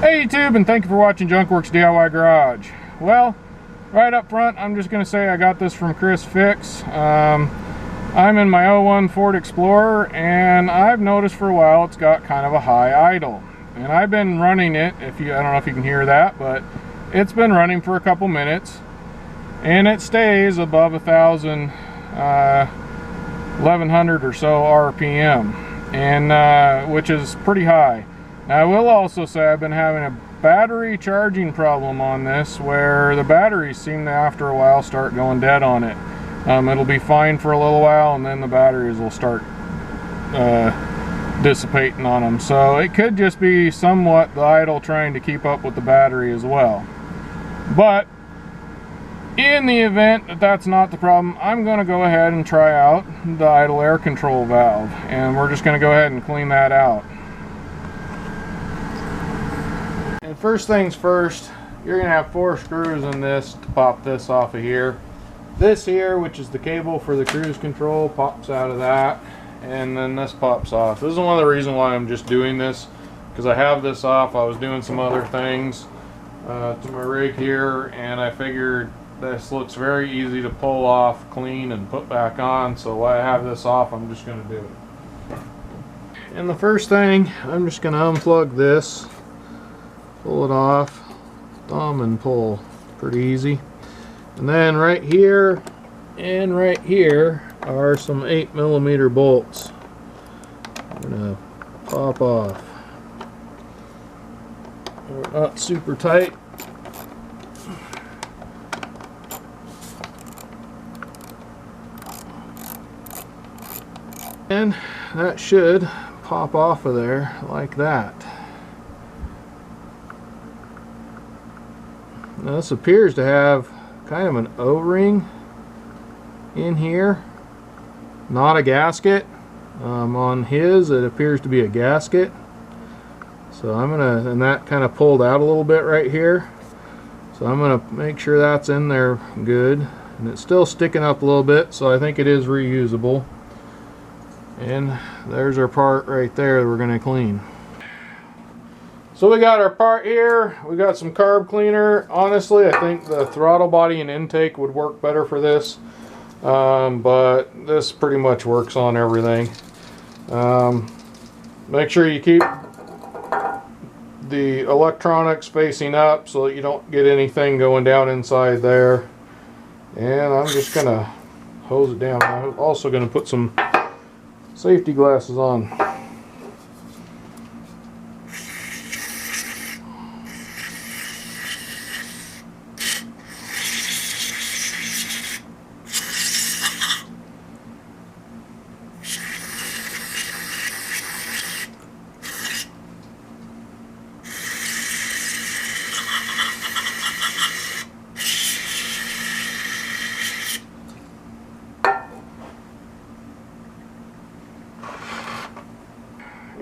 Hey YouTube, and thank you for watching Junkworks DIY Garage. Well, right up front, I'm just going to say I got this from Chris Fix. I'm in my '01 Ford Explorer, and I've noticed for a while it's got kind of a high idle. And I've been running it, I don't know if you can hear that, but it's been running for a couple minutes, and it stays above 1100 or so RPM, and which is pretty high. Now, I will also say I've been having a battery charging problem on this, where the batteries seem to, after a while, start going dead on it. It'll be fine for a little while, and then the batteries will start dissipating on them. So it could just be somewhat the idle trying to keep up with the battery as well. But in the event that that's not the problem, I'm going to go ahead and try out the idle air control valve, and we're just going to go ahead and clean that out. And first things first, you're going to have 4 screws in this to pop this off of here. This here, which is the cable for the cruise control, pops out of that, and then this pops off. This is one of the reasons why I'm just doing this, because I have this off. I was doing some other things to my rig here, and I figured this looks very easy to pull off, clean, and put back on. So while I have this off, I'm just going to do it. And the first thing, I'm just going to unplug this. Pull it off, thumb and pull, pretty easy. And then right here and right here are some 8mm bolts. I'm gonna pop off. They're not super tight. And that should pop off of there like that. Now, this appears to have kind of an O-ring in here, not a gasket. On his, it appears to be a gasket. So I'm gonna, and that kind of pulled out a little bit right here. So I'm gonna make sure that's in there good. And it's still sticking up a little bit, so I think it is reusable. And there's our part right there that we're gonna clean. So we got our part here. We got some carb cleaner. Honestly, I think the throttle body and intake would work better for this, but this pretty much works on everything. Make sure you keep the electronics facing up so that you don't get anything going down inside there. And I'm just gonna hose it down. I'm also gonna put some safety glasses on.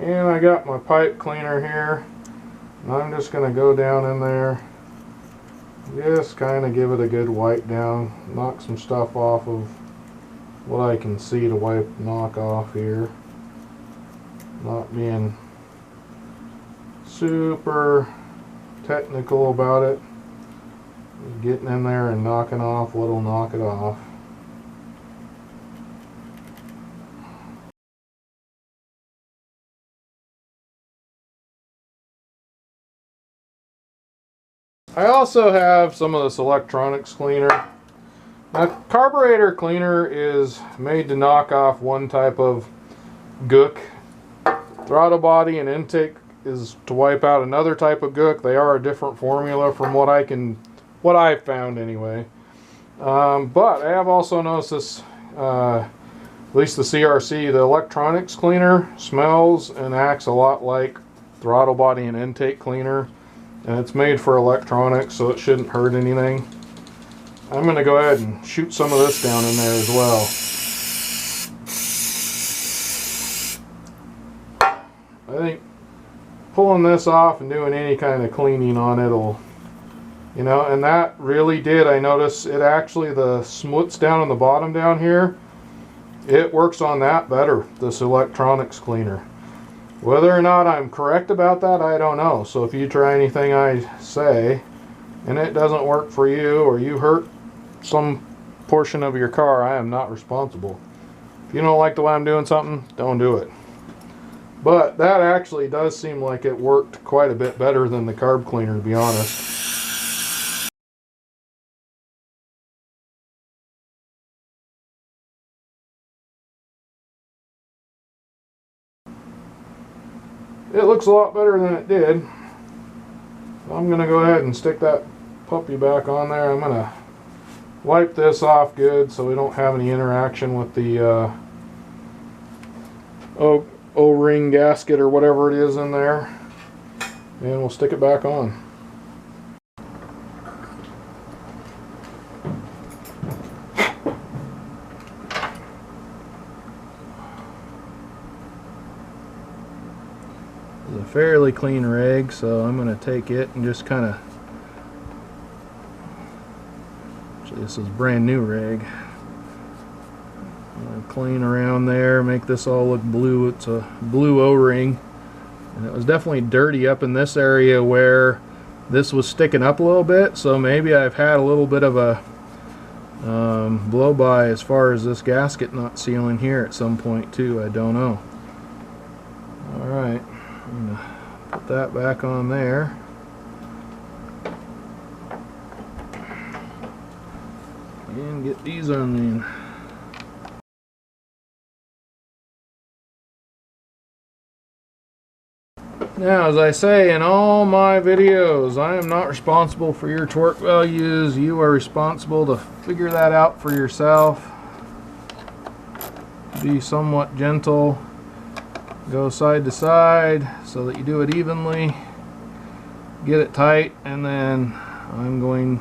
And I got my pipe cleaner here, and I'm just going to go down in there, just kind of give it a good wipe down, knock some stuff off of what I can see to knock off here. Not being super technical about it, just getting in there and knocking off what'll knock it off. I also have some of this electronics cleaner. Now, carburetor cleaner is made to knock off one type of gook. Throttle body and intake is to wipe out another type of gook. They are a different formula from what I've found anyway. But I have also noticed this, at least the CRC, the electronics cleaner smells and acts a lot like throttle body and intake cleaner. And it's made for electronics, so it shouldn't hurt anything. I'm going to go ahead and shoot some of this down in there as well. I think pulling this off and doing any kind of cleaning on it will, you know, and that really did. I noticed it actually, the smoots down on the bottom down here, it works on that better, this electronics cleaner. Whether or not I'm correct about that, I don't know. So if you try anything I say and it doesn't work for you, or you hurt some portion of your car, I am not responsible. If you don't like the way I'm doing something, don't do it. But that actually does seem like it worked quite a bit better than the carb cleaner, to be honest. It looks a lot better than it did. So I'm going to go ahead and stick that puppy back on there. I'm going to wipe this off good so we don't have any interaction with the O-ring gasket or whatever it is in there. And we'll stick it back on. It's a fairly clean rig, so I'm going to take it and just kind of, actually this is a brand new rig, clean around there, make this all look blue. It's a blue O-ring, and it was definitely dirty up in this area where this was sticking up a little bit, so maybe I've had a little bit of a blow by as far as this gasket not sealing here at some point too. I don't know. Alright, I'm going to put that back on there. And get these on in. Now, as I say in all my videos, I am not responsible for your torque values. You are responsible to figure that out for yourself. Be somewhat gentle. Go side to side so that you do it evenly. Get it tight, and then I'm going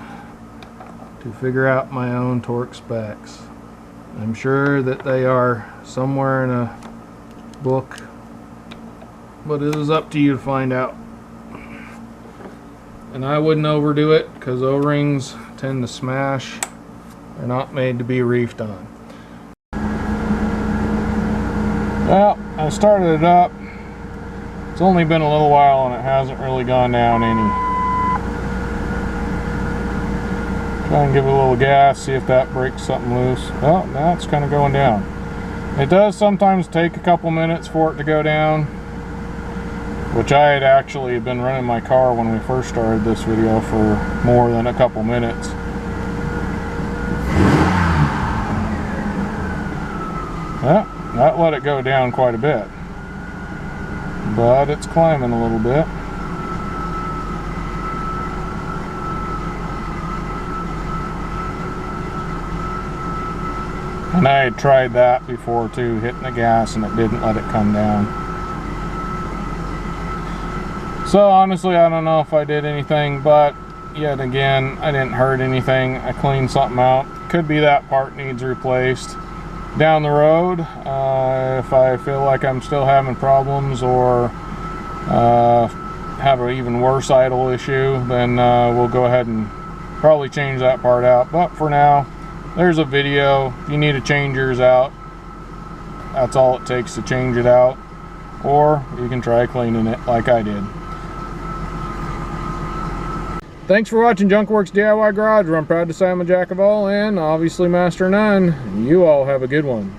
to figure out my own torque specs. I'm sure that they are somewhere in a book, but it is up to you to find out. And I wouldn't overdo it because O-rings tend to smash. They're not made to be reefed on. Well, I started it up. It's only been a little while and it hasn't really gone down any. Try and give it a little gas, see if that breaks something loose. Well, now it's kind of going down. It does sometimes take a couple minutes for it to go down, which I had actually been running my car when we first started this video for more than a couple minutes. Well, that let it go down quite a bit, but it's climbing a little bit. And I had tried that before too, hitting the gas, and it didn't let it come down. So honestly, I don't know if I did anything, but yet again, I didn't hurt anything. I cleaned something out. Could be that part needs replaced. Down the road, if I feel like I'm still having problems or have an even worse idle issue, then we'll go ahead and probably change that part out. But for now, there's a video. If you need to change yours out, that's all it takes to change it out. Or you can try cleaning it like I did. Thanks for watching JunkWorks DIY Garage, where I'm proud to say I'm a jack of all and obviously master none. You all have a good one.